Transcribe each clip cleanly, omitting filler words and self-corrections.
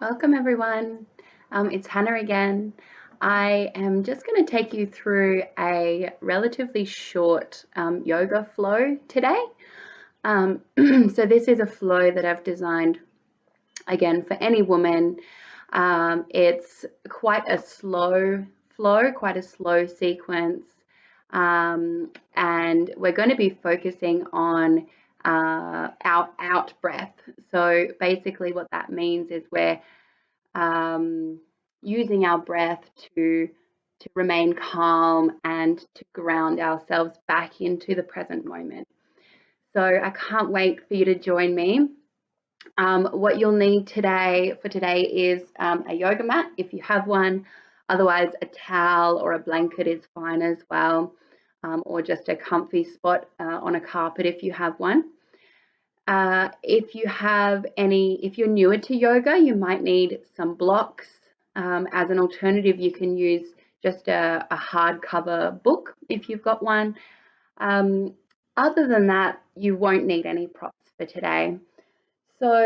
Welcome everyone. It's Hannah again. I am just going to take you through a relatively short yoga flow today. So this is a flow that I've designed again for any woman. It's quite a slow flow, quite a slow sequence, and we're going to be focusing on our out breath. So basically, what that means is we're um, using our breath to remain calm and to ground ourselves back into the present moment. So I can't wait for you to join me. What you'll need today is a yoga mat if you have one. Otherwise, a towel or a blanket is fine as well, or just a comfy spot on a carpet if you have one. If you're newer to yoga, you might need some blocks. As an alternative, you can use just a hardcover book if you've got one. Um, Other than that, you won't need any props for today. So,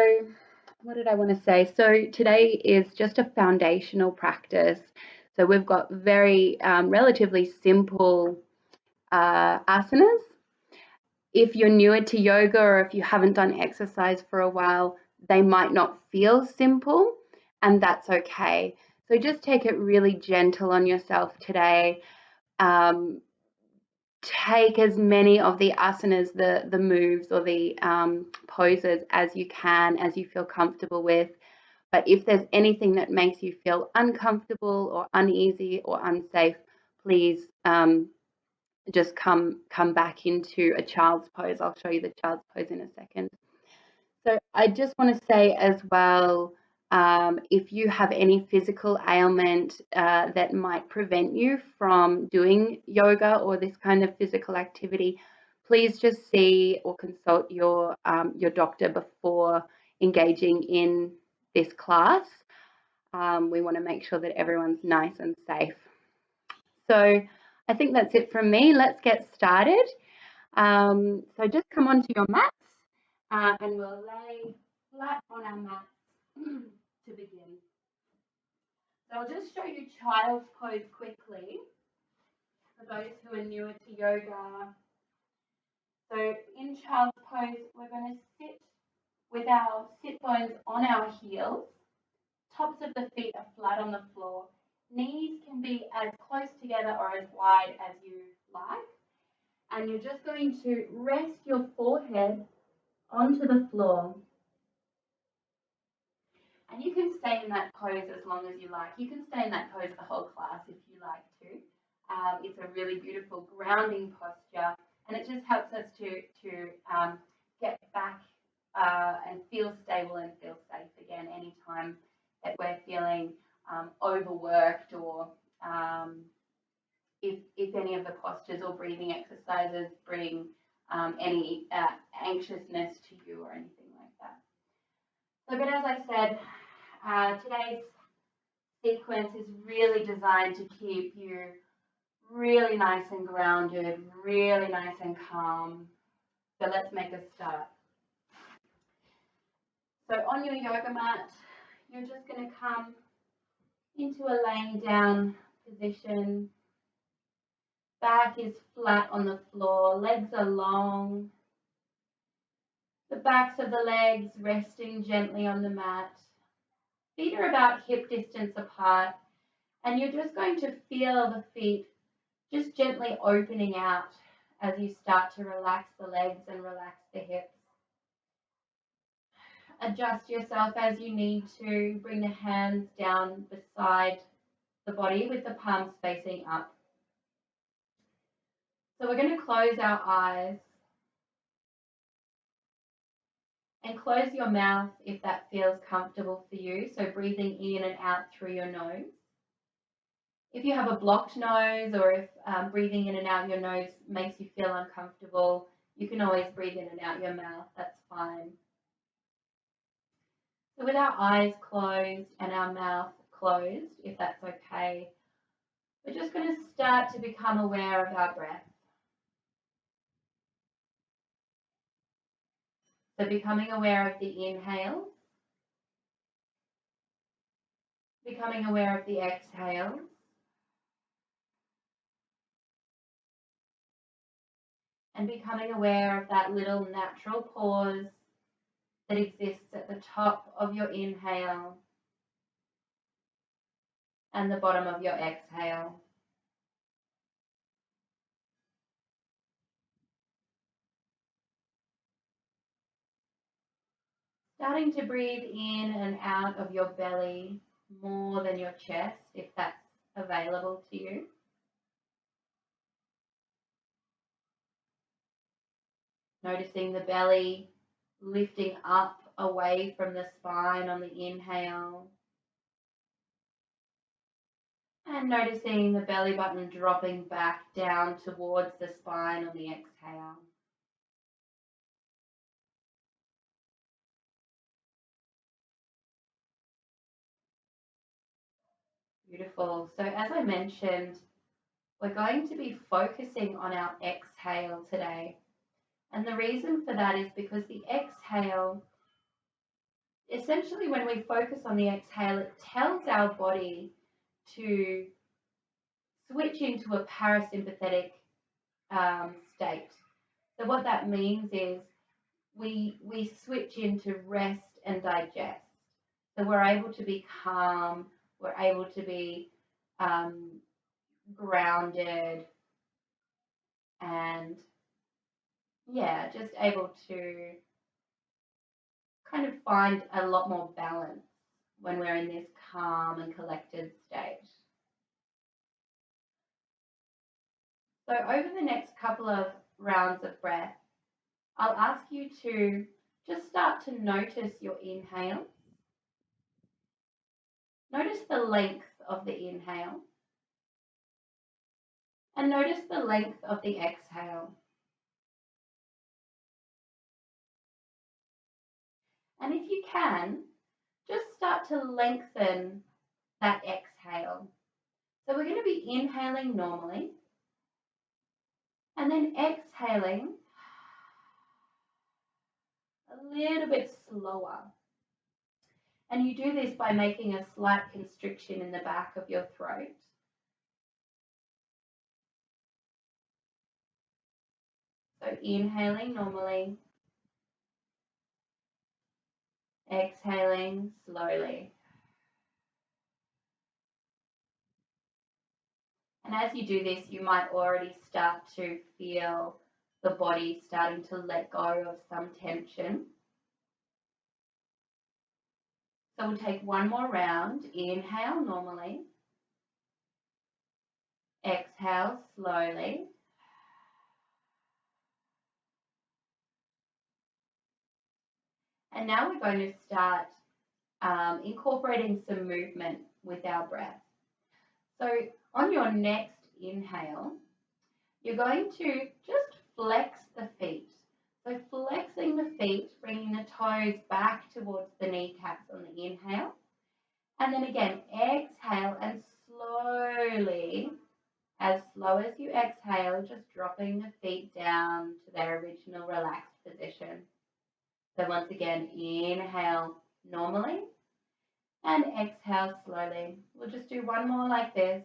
what did I want to say? So, today is just a foundational practice. So, we've got very relatively simple asanas. If you're newer to yoga or if you haven't done exercise for a while, they might not feel simple, and that's okay. So just take it really gentle on yourself today. Um, Take as many of the asanas, the moves or the poses as you can, as you feel comfortable with. But if there's anything that makes you feel uncomfortable or uneasy or unsafe, please just come back into a child's pose. I'll show you the child's pose in a second. So I just want to say as well, if you have any physical ailment that might prevent you from doing yoga or this kind of physical activity, please just see or consult your doctor before engaging in this class. We want to make sure that everyone's nice and safe. So I think that's it from me. Let's get started. So just come onto your mats and we'll lay flat on our mats to begin. So I'll just show you child's pose quickly for those who are newer to yoga. So in child's pose, we're going to sit with our sit bones on our heels. Tops of the feet are flat on the floor. Knees can be as close together or as wide as you like. And you're just going to rest your forehead onto the floor. And you can stay in that pose as long as you like. You can stay in that pose the whole class if you like to. It's a really beautiful grounding posture, and it just helps us to get back and feel stable and feel safe again anytime that we're feeling overworked or if any of the postures or breathing exercises bring any anxiousness to you or anything like that. So, but as I said, today's sequence is really designed to keep you really nice and grounded, really nice and calm. So let's make a start. So on your yoga mat, you're just going to come into a laying down position. Back is flat on the floor, legs are long. The backs of the legs resting gently on the mat. Feet are about hip distance apart, and you're just going to feel the feet just gently opening out as you start to relax the legs and relax the hips. Adjust yourself as you need to. Bring the hands down beside the body with the palms facing up. So we're going to close our eyes and close your mouth if that feels comfortable for you. So breathing in and out through your nose. If you have a blocked nose or if breathing in and out your nose makes you feel uncomfortable, you can always breathe in and out your mouth. That's fine. So with our eyes closed and our mouth closed, if that's okay, we're just going to start to become aware of our breath. So becoming aware of the inhale Becoming aware of the exhales. And becoming aware of that little natural pause that exists at the top of your inhale and the bottom of your exhale. Starting to breathe in and out of your belly more than your chest, if that's available to you. Noticing the belly lifting up away from the spine on the inhale. And noticing the belly button dropping back down towards the spine on the exhale. Beautiful. So as I mentioned, we're going to be focusing on our exhale today. And the reason for that is because the exhale, essentially when we focus on the exhale, it tells our body to switch into a parasympathetic state. So what that means is we switch into rest and digest. So we're able to be calm, we're able to be grounded, and just able to kind of find a lot more balance when we're in this calm and collected state. So over the next couple of rounds of breath, I'll ask you to just start to notice your inhale. Notice the length of the inhale and notice the length of the exhale. And if you can, just start to lengthen that exhale. So we're going to be inhaling normally and then exhaling a little bit slower. And you do this by making a slight constriction in the back of your throat. So inhaling normally, exhaling slowly. And as you do this, you might already start to feel the body starting to let go of some tension. So we'll take one more round. Inhale normally. Exhale slowly. And now we're going to start incorporating some movement with our breath. So on your next inhale, you're going to just flex the feet. So flexing the feet, bringing the toes back towards the kneecaps on the inhale. And then again, exhale and slowly, as slow as you exhale, just dropping the feet down to their original relaxed position. So once again, inhale normally and exhale slowly. We'll just do one more like this.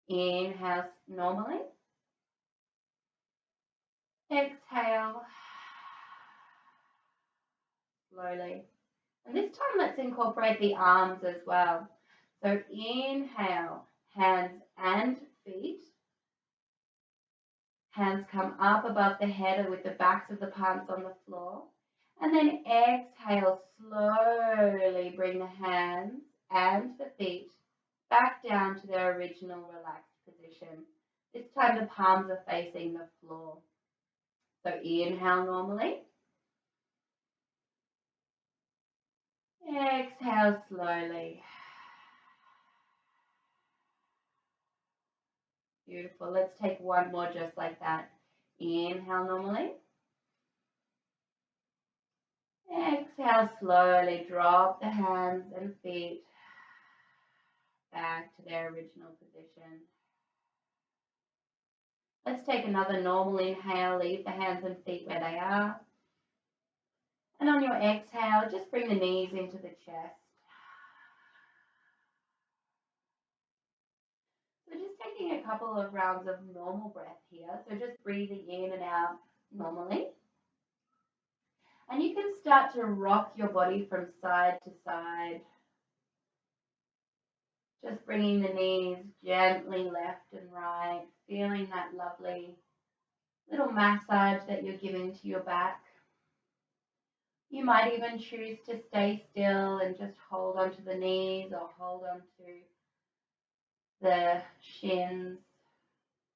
Inhale normally. Exhale slowly. And this time let's incorporate the arms as well. So inhale, hands and feet. Hands come up above the head with the backs of the palms on the floor. And then exhale, slowly bring the hands and the feet back down to their original relaxed position. This time the palms are facing the floor. So inhale normally. Exhale slowly. Beautiful. Let's take one more just like that. Inhale normally. Exhale slowly. Drop the hands and feet back to their original position. Let's take another normal inhale. Leave the hands and feet where they are. And on your exhale, just bring the knees into the chest. So just taking a couple of rounds of normal breath here. So just breathing in and out normally. And you can start to rock your body from side to side. Just bringing the knees gently left and right, feeling that lovely little massage that you're giving to your back. You might even choose to stay still and just hold onto the knees or hold onto the shins,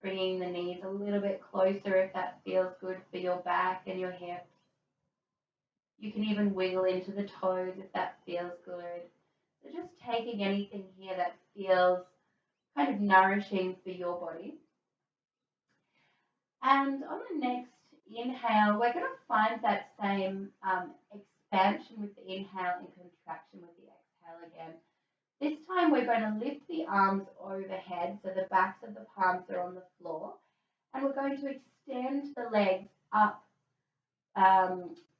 bringing the knees a little bit closer if that feels good for your back and your hips. You can even wiggle into the toes if that feels good. So just taking anything here that feels kind of nourishing for your body. And on the next inhale, we're going to find that same expansion with the inhale and contraction with the exhale again. This time we're going to lift the arms overhead so the backs of the palms are on the floor. And we're going to extend the legs up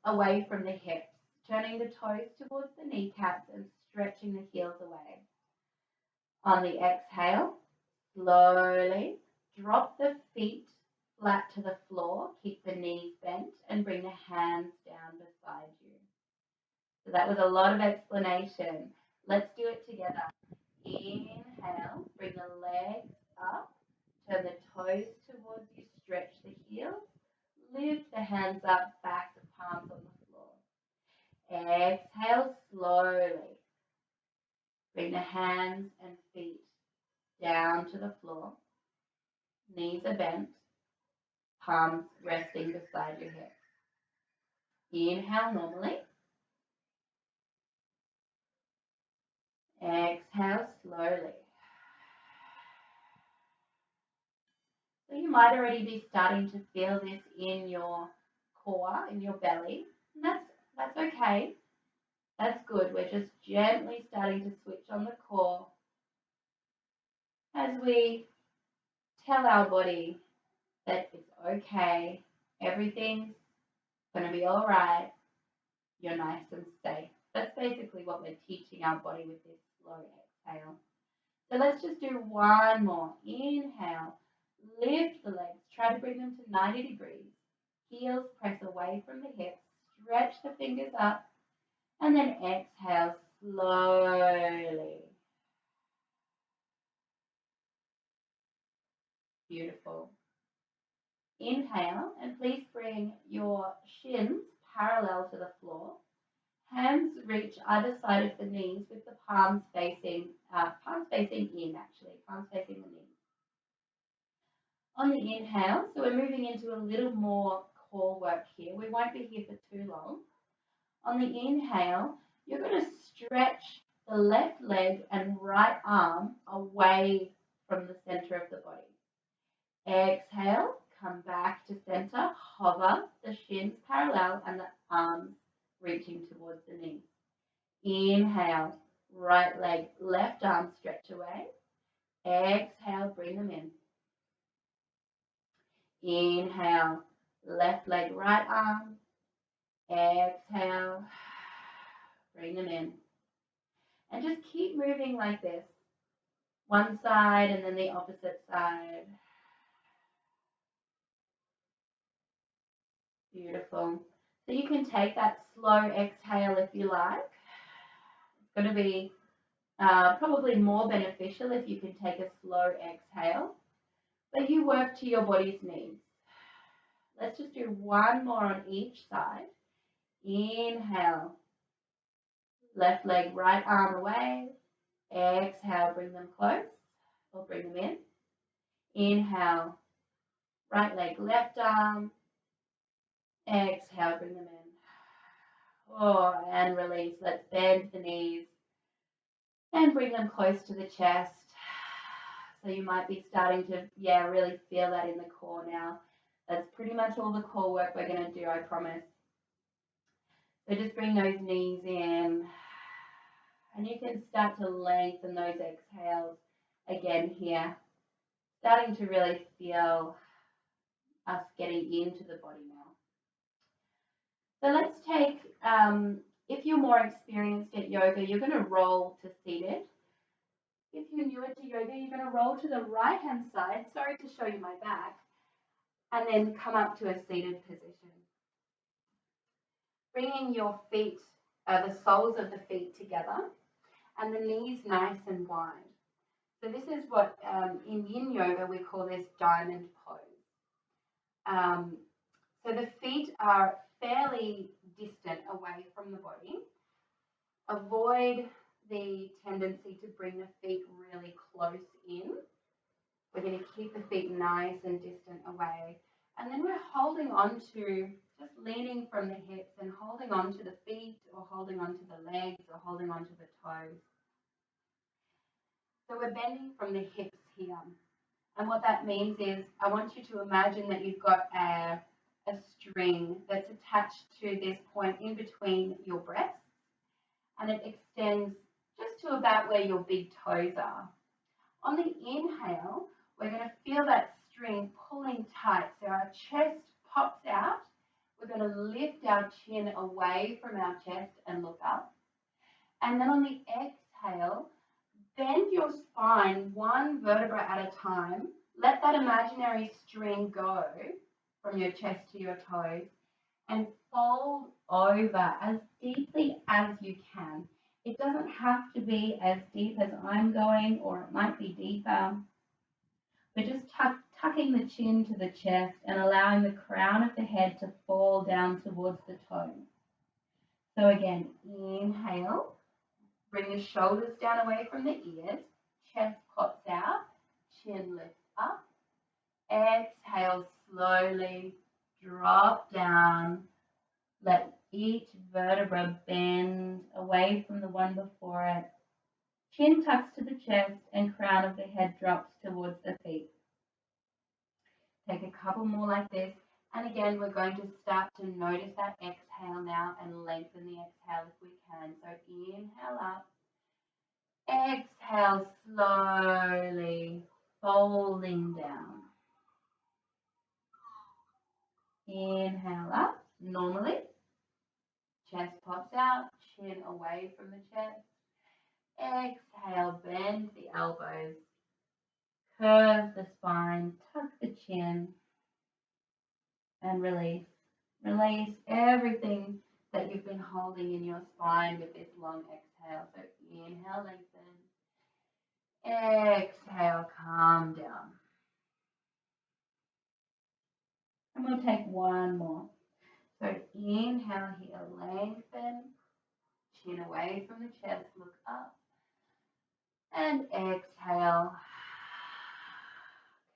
away from the hips, turning the toes towards the kneecaps and stretching the heels away. On the exhale, slowly drop the feet flat to the floor, keep the knees bent and bring the hands down beside you. So that was a lot of explanation. Let's do it together. Inhale, bring the legs up, turn the toes towards you, stretch the heels, lift the hands up, back the palms on the floor. Exhale slowly. Bring the hands and feet down to the floor. Knees are bent, palms resting beside your hips. Inhale normally. Exhale slowly. So you might already be starting to feel this in your core, in your belly. And that's okay. That's good. We're just gently starting to switch on the core as we tell our body that it's okay. Everything's going to be all right. You're nice and safe. That's basically what we're teaching our body with this slow exhale. So let's just do one more. Inhale, lift the legs, try to bring them to 90 degrees. Heels press away from the hips, stretch the fingers up, and then exhale slowly. Beautiful. Inhale, and please bring your shins parallel to the floor. Hands reach either side of the knees with the palms facing in actually, palms facing the knees. On the inhale, so we're moving into a little more core work here. We won't be here for too long. On the inhale, you're going to stretch the left leg and right arm away from the center of the body. Exhale, come back to center, hover the shins parallel and the arms reaching towards the knees. Inhale, right leg, left arm stretch away. Exhale, bring them in. Inhale, left leg, right arm. Exhale, bring them in. And just keep moving like this. One side and then the opposite side. Beautiful. So you can take that slow exhale if you like. It's going to be probably more beneficial if you can take a slow exhale, but you work to your body's needs. Let's just do one more on each side. Inhale, left leg, right arm away. Exhale, bring them close or bring them in. Inhale, right leg, left arm. Exhale, bring them in. Oh, and release. Let's bend the knees and bring them close to the chest. So you might be starting to, really feel that in the core now. That's pretty much all the core work we're going to do, I promise. So just bring those knees in. And you can start to lengthen those exhales again here. Starting to really feel us getting into the body now. So let's take, if you're more experienced at yoga, you're going to roll to seated. If you're newer to yoga, you're going to roll to the right hand side. Sorry to show you my back. And then come up to a seated position. Bringing your feet, the soles of the feet together and the knees nice and wide. So this is what in yin yoga we call this diamond pose. So the feet are fairly distant away from the body. Avoid the tendency to bring the feet really close in. We're going to keep the feet nice and distant away. And then we're holding on to, just leaning from the hips and holding on to the feet or holding on to the legs or holding on to the toes. So we're bending from the hips here. And what that means is I want you to imagine that you've got a string that's attached to this point in between your breasts, and it extends just to about where your big toes are. On the inhale, we're going to feel that string pulling tight, so our chest pops out. We're going to lift our chin away from our chest and look up. And then on the exhale, bend your spine one vertebra at a time. Let that imaginary string go from your chest to your toes and fold over as deeply as you can. It doesn't have to be as deep as I'm going, or it might be deeper. We're just tucking the chin to the chest and allowing the crown of the head to fall down towards the toes. So again, inhale, bring the shoulders down away from the ears, chest pops out, chin lifts up. Exhale, slowly drop down. Let each vertebra bend away from the one before it. Chin tucks to the chest and crown of the head drops towards the feet. Take a couple more like this. And again, we're going to start to notice that exhale now and lengthen the exhale if we can. So inhale up. Exhale, slowly folding down. Inhale up, normally. Chest pops out, chin away from the chest. Exhale, bend the elbows. Curve the spine, tuck the chin, and release. Release everything that you've been holding in your spine with this long exhale. So inhale, lengthen. Exhale, calm down. And we'll take one more. So inhale here, lengthen. Chin away from the chest, look up. And exhale.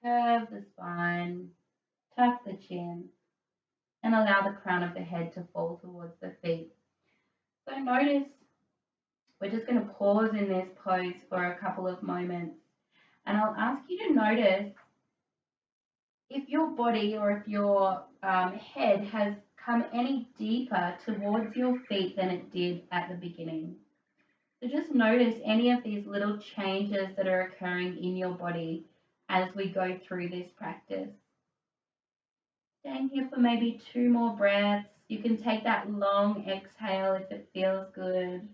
Curve the spine, tuck the chin, and allow the crown of the head to fall towards the feet. So notice, we're just going to pause in this pose for a couple of moments. And I'll ask you to notice if your body or if your head has come any deeper towards your feet than it did at the beginning. So just notice any of these little changes that are occurring in your body as we go through this practice. Staying here for maybe 2 more breaths. You can take that long exhale if it feels good.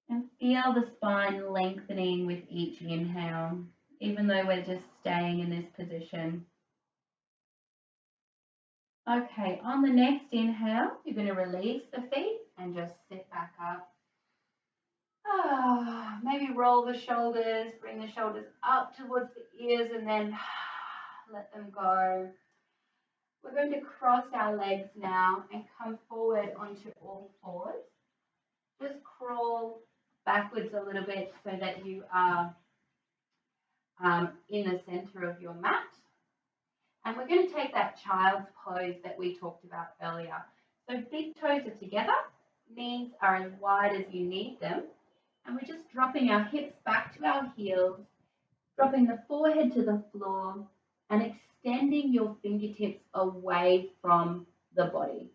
And feel the spine lengthening with each inhale, even though we're just staying in this position. Okay, on the next inhale, you're going to release the feet and just sit back up. Maybe roll the shoulders, bring the shoulders up towards the ears and then let them go. We're going to cross our legs now and come forward onto all fours. Just crawl backwards a little bit so that you are in the center of your mat. And we're going to take that child's pose that we talked about earlier. So big toes are together, knees are as wide as you need them. And we're just dropping our hips back to our heels, dropping the forehead to the floor, and extending your fingertips away from the body.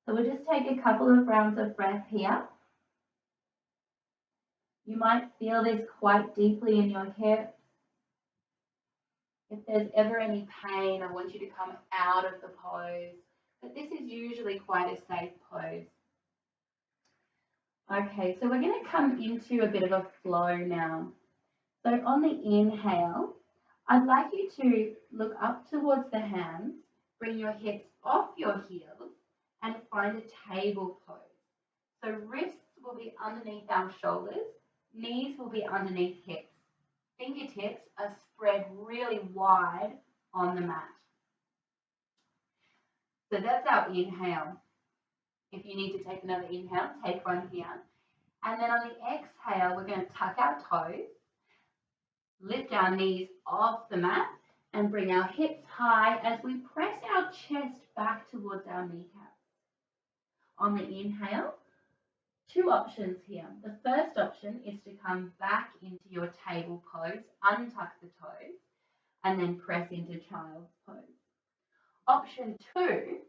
So we'll just take a couple of rounds of breath here. You might feel this quite deeply in your hips. If there's ever any pain, I want you to come out of the pose. But this is usually quite a safe pose. Okay, so we're going to come into a bit of a flow now. So on the inhale, I'd like you to look up towards the hands, bring your hips off your heels, and find a table pose. So wrists will be underneath our shoulders, knees will be underneath hips. Fingertips are spread really wide on the mat. So that's our inhale. If you need to take another inhale, take one here. And then on the exhale, we're going to tuck our toes, lift our knees off the mat, and bring our hips high as we press our chest back towards our kneecaps. On the inhale, two options here. The first option is to come back into your table pose, untuck the toes, and then press into child's pose. Option two,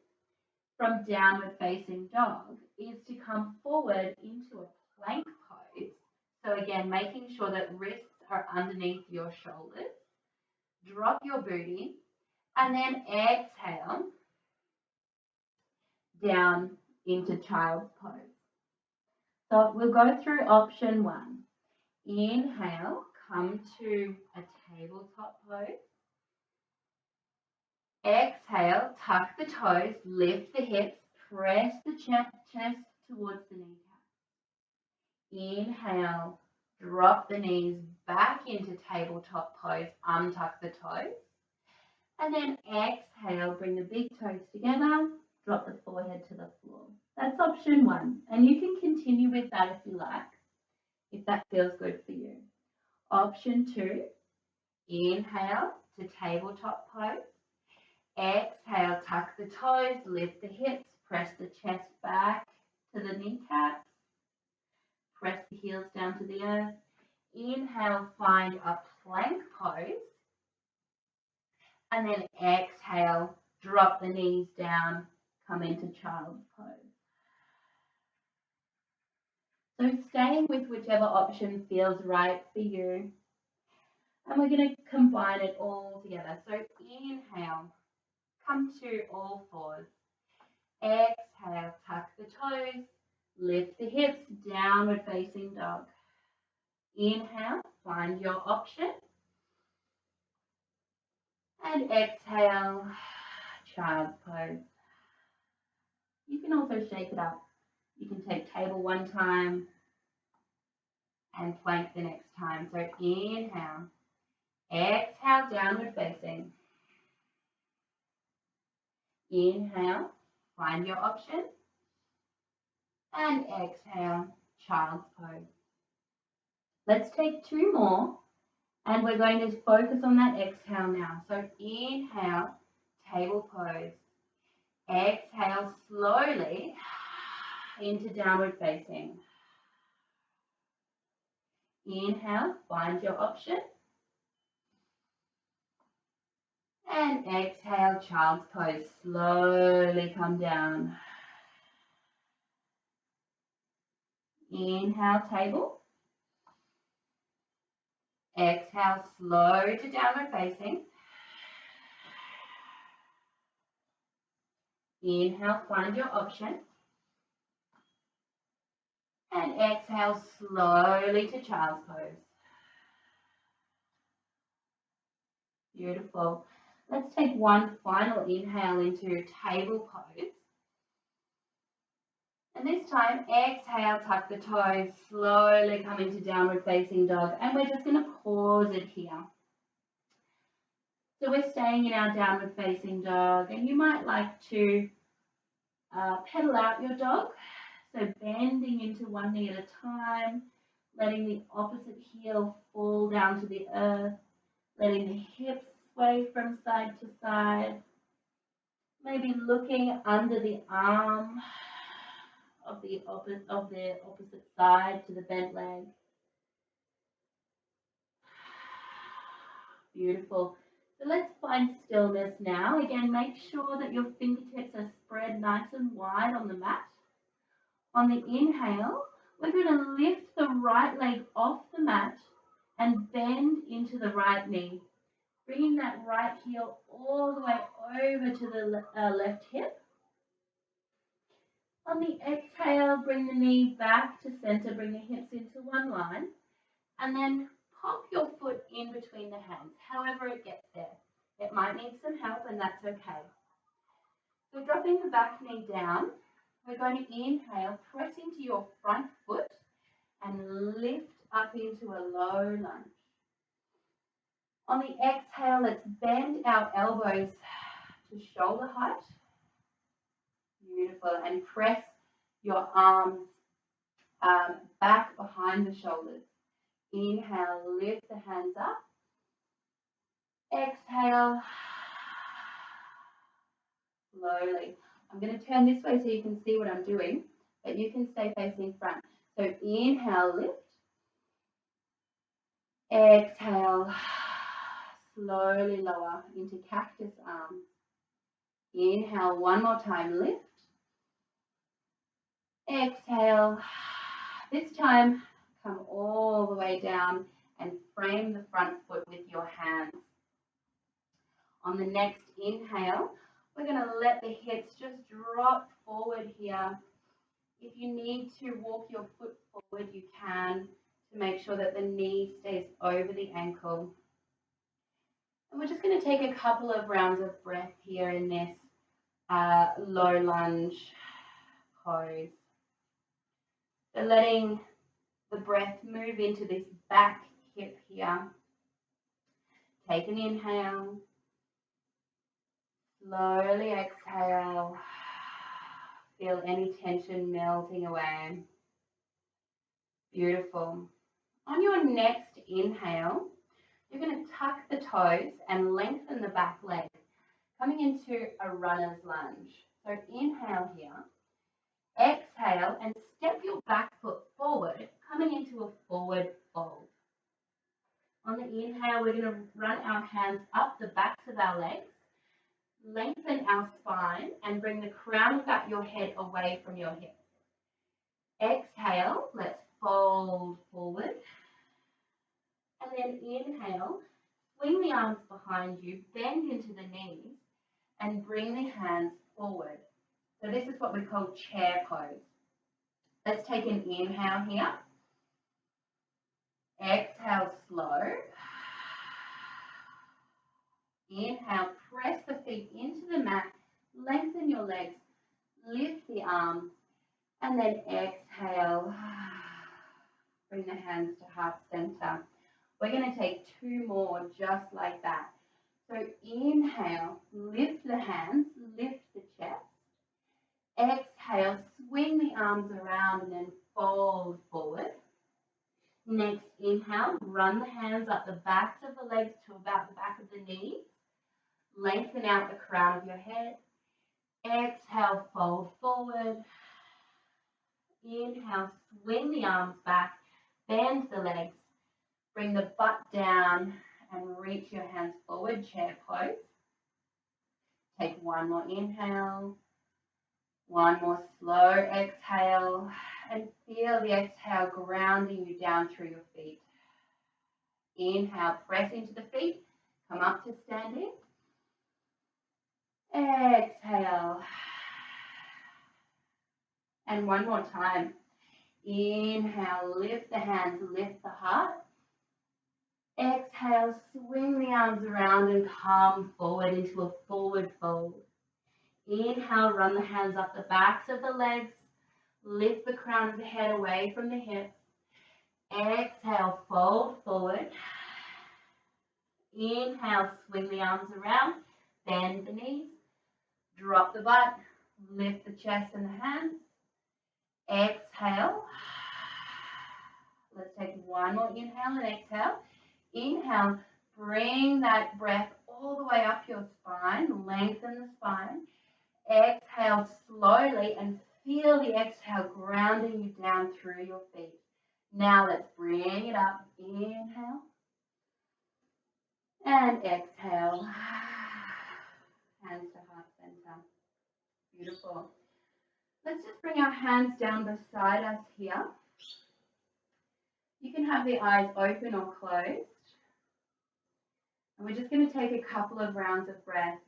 from downward facing dog, is to come forward into a plank pose. So again, making sure that wrists are underneath your shoulders. Drop your booty and then exhale down into child's pose. So we'll go through option one. Inhale, come to a tabletop pose. Exhale, tuck the toes, lift the hips, press the chest towards the kneecap. Inhale, drop the knees back into tabletop pose, untuck the toes. And then exhale, bring the big toes together, drop the forehead to the floor. That's option one. And you can continue with that if you like, if that feels good for you. Option two, inhale to tabletop pose. Exhale, tuck the toes, lift the hips, press the chest back to the kneecaps, press the heels down to the earth. Inhale, find a plank pose. And then exhale, drop the knees down, come into child's pose. So staying with whichever option feels right for you. And we're going to combine it all together. So inhale, come to all fours. Exhale, tuck the toes, lift the hips, downward facing dog. Inhale, find your option. And exhale, child's pose. You can also shake it up. You can take table one time and plank the next time. So inhale, exhale, downward facing. Inhale, find your option. And exhale, child's pose. Let's take two more, and we're going to focus on that exhale now. So inhale, table pose. Exhale slowly into downward facing. Inhale, find your option. And exhale, child's pose. Slowly come down. Inhale, table. Exhale, slow to downward facing. Inhale, find your option. And exhale, slowly to child's pose. Beautiful. Let's take one final inhale into table pose. And this time, exhale, tuck the toes, slowly come into downward facing dog. And we're just going to pause it here. So we're staying in our downward facing dog, and you might like to pedal out your dog. So bending into one knee at a time, letting the opposite heel fall down to the earth, letting the hips sway from side to side, maybe looking under the arm of the opposite side to the bent leg. Beautiful. So let's find stillness now. Again, make sure that your fingertips are spread nice and wide on the mat. On the inhale, we're going to lift the right leg off the mat and bend into the right knee. Bringing that right heel all the way over to the left hip. On the exhale, bring the knee back to center, bring the hips into one line, and then pop your foot in between the hands, however it gets there. It might need some help, and that's okay. So dropping the back knee down, we're going to inhale, press into your front foot, and lift up into a low lunge. On the exhale, let's bend our elbows to shoulder height. Beautiful. And press your arms back behind the shoulders. Inhale, lift the hands up. Exhale, slowly. I'm going to turn this way so you can see what I'm doing, but you can stay facing front. So inhale, lift. Exhale, slowly lower into cactus arms. Inhale, one more time, lift. Exhale. This time, come all the way down and frame the front foot with your hands. On the next inhale, we're going to let the hips just drop forward here. If you need to walk your foot forward, you can, to make sure that the knee stays over the ankle. And we're just going to take a couple of rounds of breath here in this low lunge pose. So letting the breath move into this back hip here. Take an inhale. Slowly exhale. Feel any tension melting away. Beautiful. On your next inhale, you're going to tuck the toes and lengthen the back leg, coming into a runner's lunge. So inhale here. Exhale and step your back foot forward, coming into a forward fold. On the inhale, we're going to run our hands up the backs of our legs, lengthen our spine, and bring the crown of your head away from your hips. Exhale, let's fold forward. And then inhale, swing the arms behind you, bend into the knees, and bring the hands forward. So this is what we call chair pose. Let's take an inhale here. Exhale, slow. Inhale, press the feet into the mat, lengthen your legs, lift the arms, and then exhale. Bring the hands to heart center. We're going to take two more just like that. So inhale, lift the hands, lift the chest. Exhale, swing the arms around and then fold forward. Next inhale, run the hands up the backs of the legs to about the back of the knees. Lengthen out the crown of your head. Exhale, fold forward. Inhale, swing the arms back, bend the legs, bring the butt down and reach your hands forward, chair pose. Take one more inhale, one more slow exhale, and feel the exhale grounding you down through your feet. Inhale, press into the feet, come up to standing. Exhale. And one more time. Inhale, lift the hands, lift the heart. Exhale, swing the arms around and come forward into a forward fold. Inhale, run the hands up the backs of the legs. Lift the crown of the head away from the hips. Exhale, fold forward. Inhale, swing the arms around, bend the knees. Drop the butt, lift the chest and the hands. Exhale. Let's take one more inhale and exhale. Inhale, bring that breath all the way up your spine, lengthen the spine. Exhale slowly and feel the exhale grounding you down through your feet. Now let's bring it up. Inhale and exhale. Hands to heart center. Beautiful. Let's just bring our hands down beside us here. You can have the eyes open or closed. And we're just going to take a couple of rounds of breath.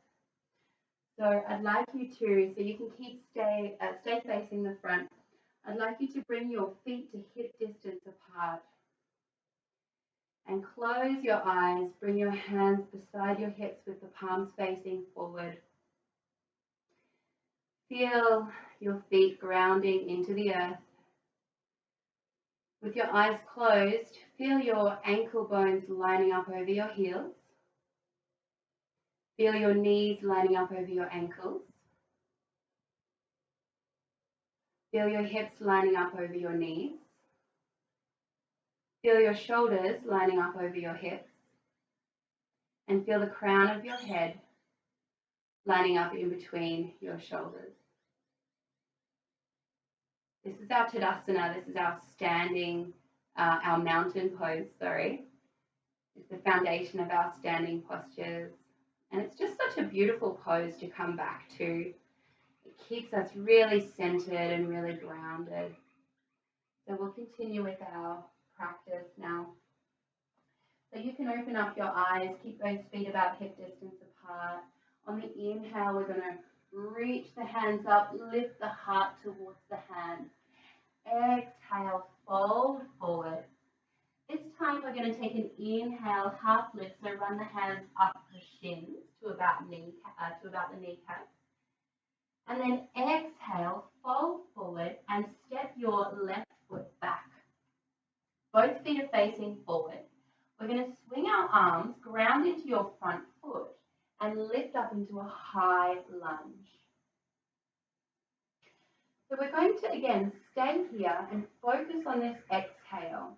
So I'd like you to, so you can stay facing the front. I'd like you to bring your feet to hip distance apart and close your eyes. Bring your hands beside your hips with the palms facing forward. Feel your feet grounding into the earth. With your eyes closed, feel your ankle bones lining up over your heels. Feel your knees lining up over your ankles. Feel your hips lining up over your knees. Feel your shoulders lining up over your hips. And feel the crown of your head lining up in between your shoulders. This is our Tadasana. This is our standing, our mountain pose, sorry. It's the foundation of our standing postures. And it's just such a beautiful pose to come back to. It keeps us really centered and really grounded. So we'll continue with our practice now. So you can open up your eyes, keep those feet about hip distance apart. On the inhale, we're going to reach the hands up, lift the heart towards the hands. Exhale, fold forward. This time we're going to take an inhale, half lift, so run the hands up the shins to about the kneecap. And then exhale, fold forward and step your left foot back. Both feet are facing forward. We're going to swing our arms, ground into your front foot and lift up into a high lunge. So we're going to, again, stay here and focus on this exhale.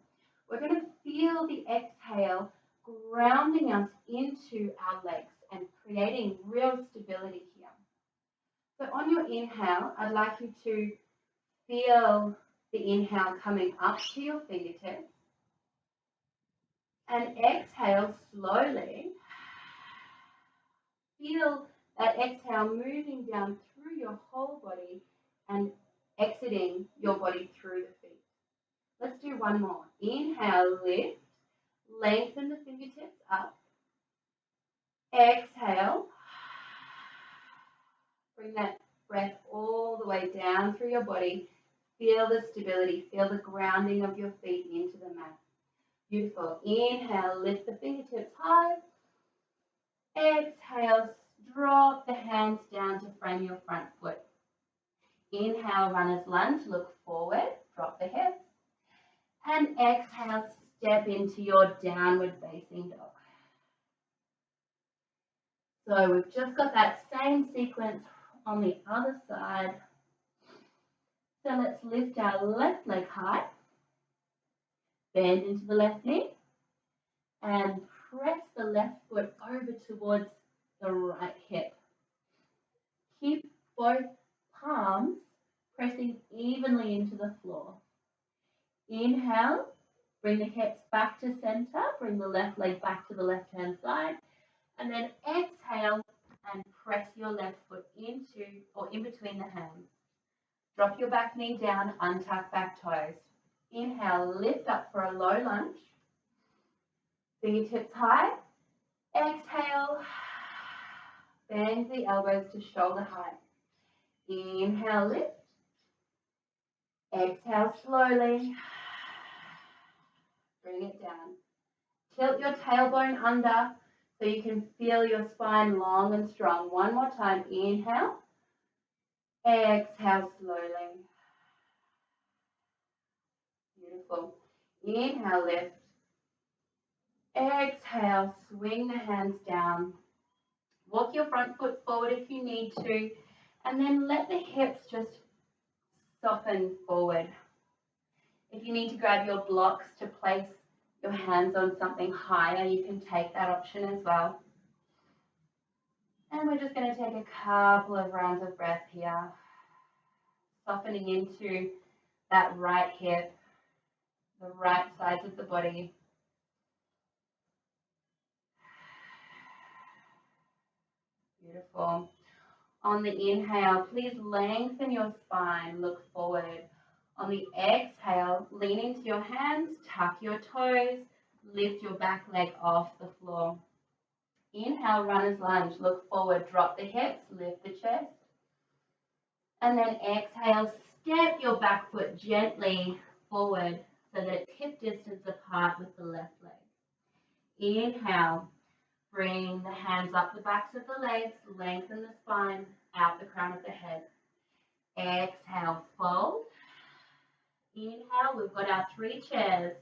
We're going to feel the exhale grounding us into our legs and creating real stability here. So on your inhale, I'd like you to feel the inhale coming up to your fingertips. And exhale slowly. Feel that exhale moving down through your whole body and exiting your body through the feet. Let's do one more. Inhale, lift, lengthen the fingertips up. Exhale. Bring that breath all the way down through your body. Feel the stability, feel the grounding of your feet into the mat. Beautiful. Inhale, lift the fingertips high. Exhale, drop the hands down to frame your front foot. Inhale, runner's lunge, look forward, drop the hips. And exhale, step into your downward facing dog. So we've just got that same sequence on the other side. So let's lift our left leg high, bend into the left knee, and press the left foot over towards the right hip. Keep both palms pressing evenly into the floor. Inhale, bring the hips back to center, bring the left leg back to the left-hand side, and then exhale and press your left foot into or in between the hands. Drop your back knee down, untuck back toes. Inhale, lift up for a low lunge. Fingertips high. Exhale, bend the elbows to shoulder height. Inhale, lift. Exhale slowly. Bring it down. Tilt your tailbone under so you can feel your spine long and strong. One more time. Inhale. Exhale slowly. Beautiful. Inhale, lift. Exhale, swing the hands down. Walk your front foot forward if you need to, and then let the hips just soften forward. If you need to grab your blocks to place your hands on something higher, you can take that option as well. And we're just going to take a couple of rounds of breath here, softening into that right hip, the right sides of the body. Beautiful. On the inhale, please lengthen your spine, look forward. On the exhale, lean into your hands, tuck your toes, lift your back leg off the floor. Inhale, runner's lunge. Look forward, drop the hips, lift the chest. And then exhale, step your back foot gently forward so that it's hip distance apart with the left leg. Inhale, bring the hands up the backs of the legs, lengthen the spine, out the crown of the head. Exhale, fold. Inhale, we've got our 3 chairs.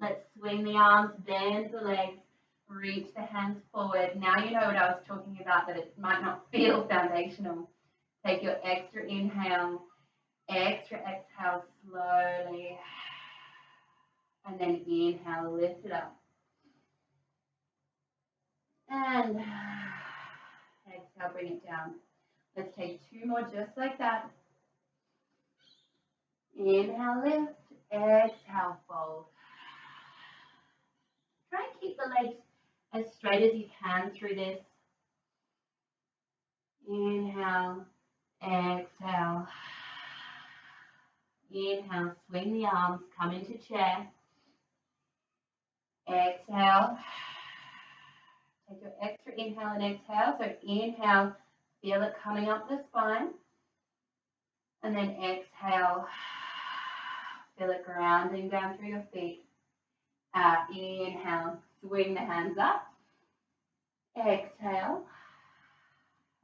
Let's swing the arms, bend the legs, reach the hands forward. Now you know what I was talking about, that it might not feel foundational. Take your extra inhale, extra exhale slowly, and then inhale, lift it up. And exhale, bring it down. Let's take 2 more just like that. Inhale, lift, exhale, fold. Try and keep the legs as straight as you can through this. Inhale, exhale. Inhale, swing the arms, come into chair. Exhale. Take your extra inhale and exhale. So inhale, feel it coming up the spine. And then exhale, feel it grounding down through your feet. Inhale, swing the hands up. Exhale,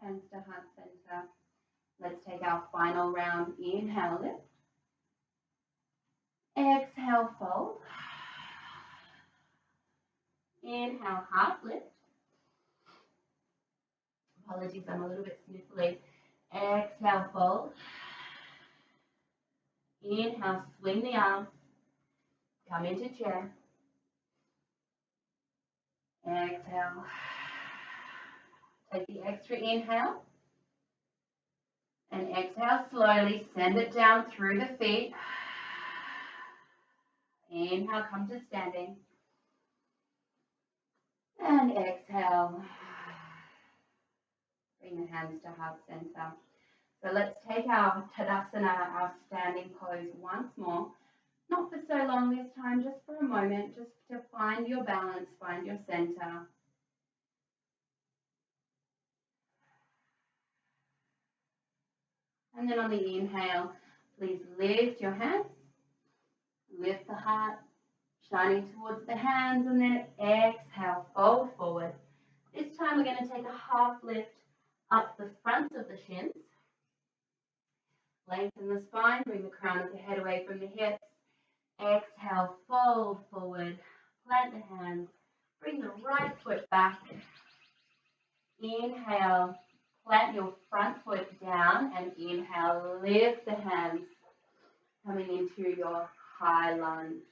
hands to heart center. Let's take our final round. Inhale, lift. Exhale, fold. Inhale, heart lift. Apologies, I'm a little bit sniffly. Exhale, fold. Inhale, swing the arms. Come into chair. Exhale. Take the extra inhale. And exhale slowly. Send it down through the feet. Inhale, come to standing. And exhale. Bring the hands to heart center. So let's take our Tadasana, our standing pose, once more. Not for so long this time, just for a moment, just to find your balance, find your center. And then on the inhale, please lift your hands, lift the heart, shining towards the hands, and then exhale, fold forward. This time we're going to take a half lift up the fronts of the shins. Lengthen the spine, bring the crown of the head away from the hips. Exhale, fold forward, plant the hands, bring the right foot back. Inhale, plant your front foot down, and inhale, lift the hands, coming into your high lunge.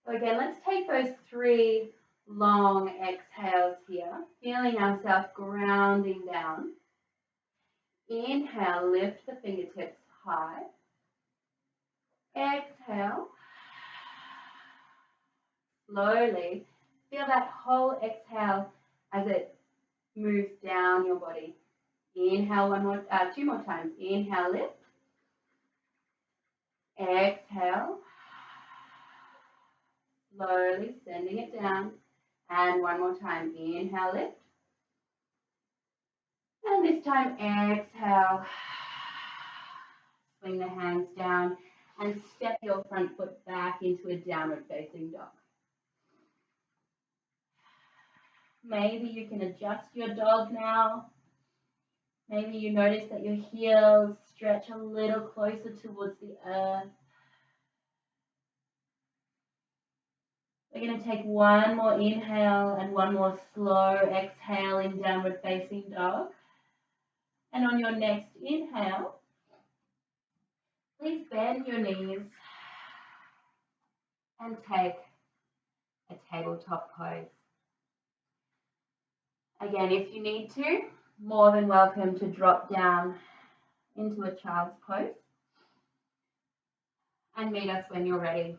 So again, let's take those 3 long exhales here, feeling ourselves grounding down. Inhale, lift the fingertips high. Exhale. Slowly, feel that whole exhale as it moves down your body. Inhale 2 more times. Inhale, lift. Exhale. Slowly sending it down. And 1 more time. Inhale, lift. And this time, exhale. Swing the hands down and step your front foot back into a downward facing dog. Maybe you can adjust your dog now. Maybe you notice that your heels stretch a little closer towards the earth. We're going to take 1 more inhale and 1 more slow exhale in downward facing dog. And on your next inhale, please bend your knees and take a tabletop pose. Again, if you need to, more than welcome to drop down into a child's pose and meet us when you're ready.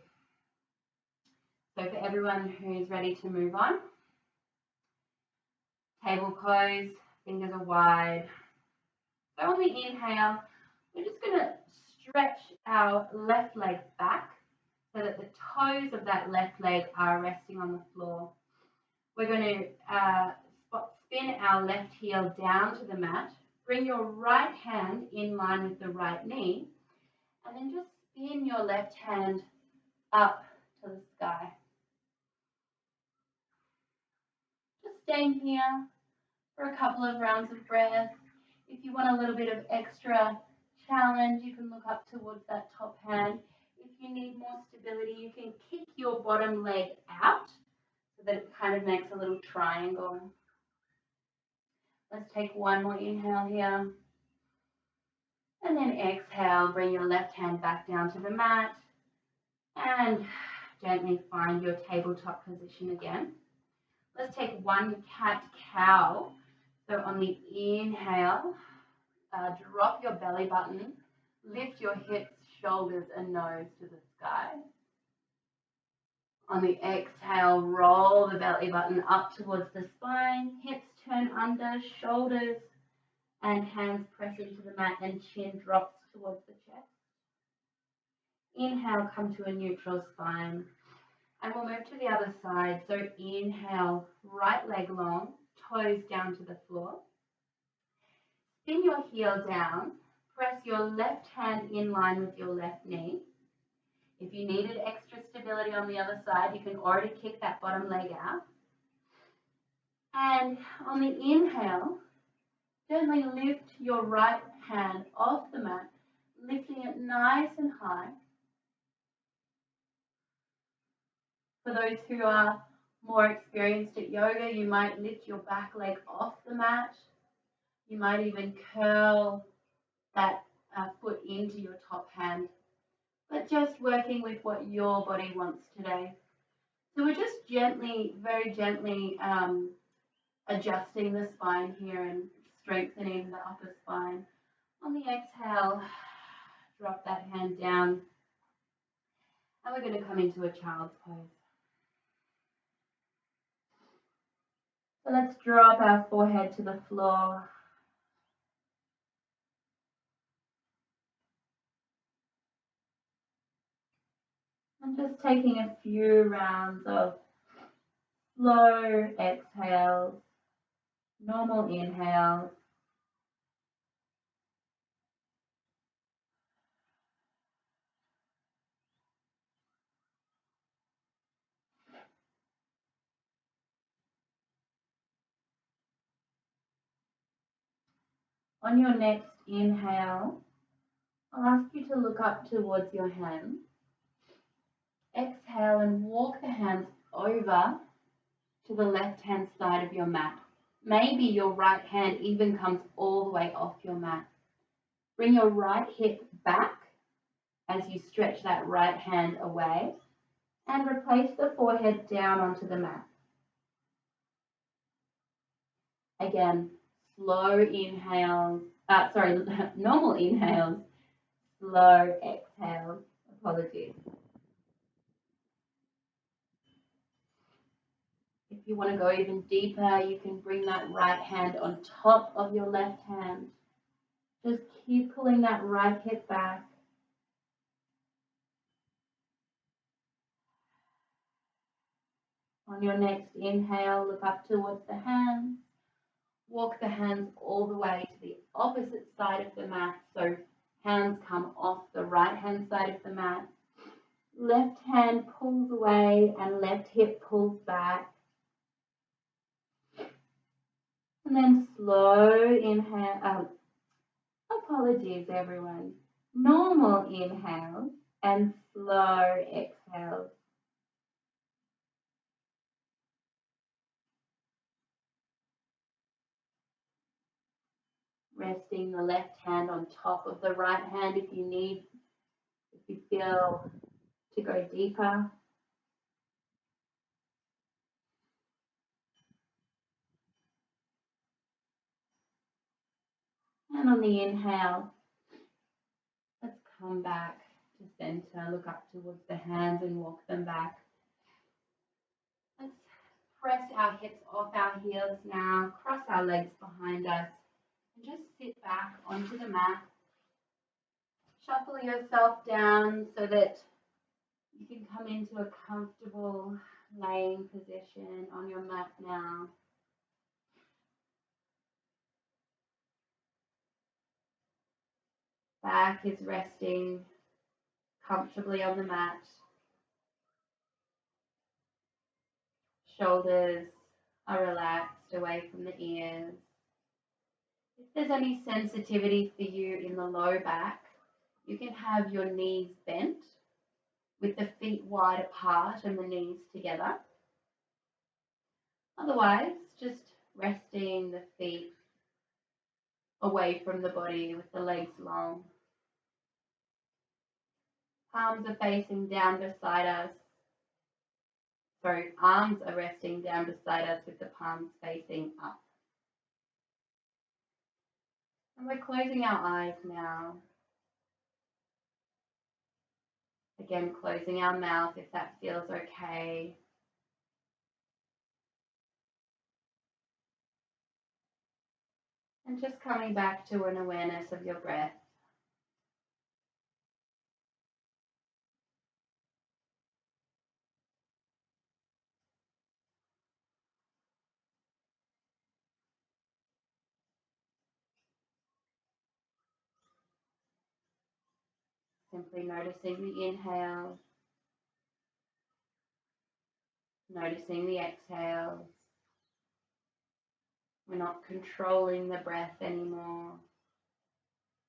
So for everyone who's ready to move on, table pose, fingers are wide. So on the inhale, we're just going to stretch our left leg back so that the toes of that left leg are resting on the floor. We're going to spin our left heel down to the mat. Bring your right hand in line with the right knee, and then just spin your left hand up to the sky. Just staying here for a couple of rounds of breath. If you want a little bit of extra challenge, you can look up towards that top hand. If you need more stability, you can kick your bottom leg out so that it kind of makes a little triangle. Let's take one more inhale here. And then exhale, bring your left hand back down to the mat and gently find your tabletop position again. Let's take one cat-cow. So on the inhale, drop your belly button, lift your hips, shoulders and nose to the sky. On the exhale, roll the belly button up towards the spine, hips turn under, shoulders and hands press into the mat and chin drops towards the chest. Inhale, come to a neutral spine. And we'll move to the other side. So inhale, right leg long, toes down to the floor. Spin your heel down. Press your left hand in line with your left knee. If you needed extra stability on the other side, you can already kick that bottom leg out. And on the inhale, gently lift your right hand off the mat, lifting it nice and high. For those who are more experienced at yoga, you might lift your back leg off the mat. You might even curl that foot into your top hand, but just working with what your body wants today. So we're just gently, very gently adjusting the spine here and strengthening the upper spine. On the exhale, drop that hand down, and we're going to come into a child's pose. So let's drop our forehead to the floor. And just taking a few rounds of slow exhales, normal inhales. On your next inhale, I'll ask you to look up towards your hands. Exhale and walk the hands over to the left-hand side of your mat. Maybe your right hand even comes all the way off your mat. Bring your right hip back as you stretch that right hand away and replace the forehead down onto the mat. Again, slow inhales, normal inhales, slow exhales, apologies. If you want to go even deeper, you can bring that right hand on top of your left hand. Just keep pulling that right hip back. On your next inhale, look up towards the hands. Walk the hands all the way to the opposite side of the mat. So hands come off the right hand side of the mat. Left hand pulls away and left hip pulls back. And then slow inhale, apologies everyone, normal inhale and slow exhale. Resting the left hand on top of the right hand if you feel to go deeper. And on the inhale, let's come back to center, look up towards the hands and walk them back. Let's press our hips off our heels now, cross our legs behind us, and just sit back onto the mat. Shuffle yourself down so that you can come into a comfortable laying position on your mat now. Back is resting comfortably on the mat. Shoulders are relaxed away from the ears. If there's any sensitivity for you in the low back, you can have your knees bent with the feet wide apart and the knees together. Otherwise, just resting the feet away from the body with the legs long. Palms are facing down beside us. Sorry, arms are resting down beside us with the palms facing up. And we're closing our eyes now. Again, closing our mouth if that feels okay. And just coming back to an awareness of your breath. Simply noticing the inhale, noticing the exhale. We're not controlling the breath anymore.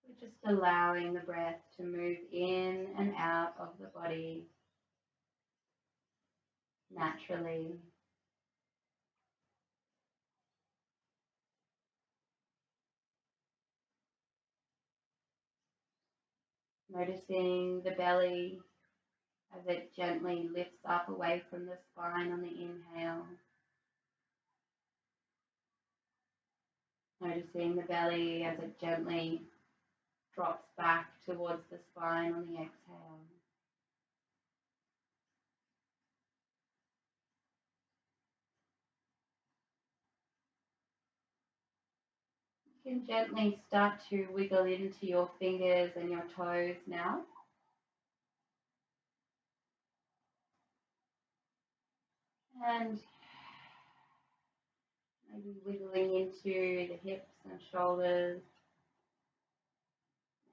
We're just allowing the breath to move in and out of the body naturally. Noticing the belly as it gently lifts up away from the spine on the inhale. Noticing the belly as it gently drops back towards the spine on the exhale. You can gently start to wiggle into your fingers and your toes now. And maybe wiggling into the hips and shoulders.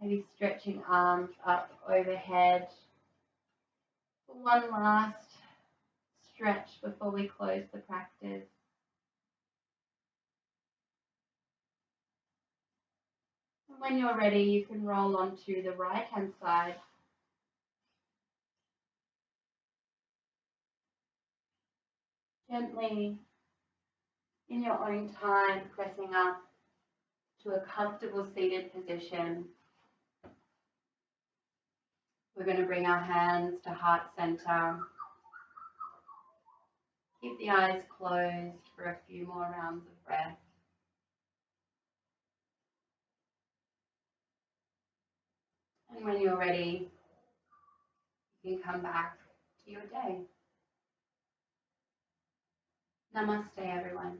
Maybe stretching arms up overhead. For one last stretch before we close the practice. And when you're ready, you can roll onto the right-hand side. Gently, in your own time, pressing up to a comfortable seated position. We're going to bring our hands to heart center. Keep the eyes closed for a few more rounds of breath. And when you're ready, you can come back to your day. Namaste, everyone.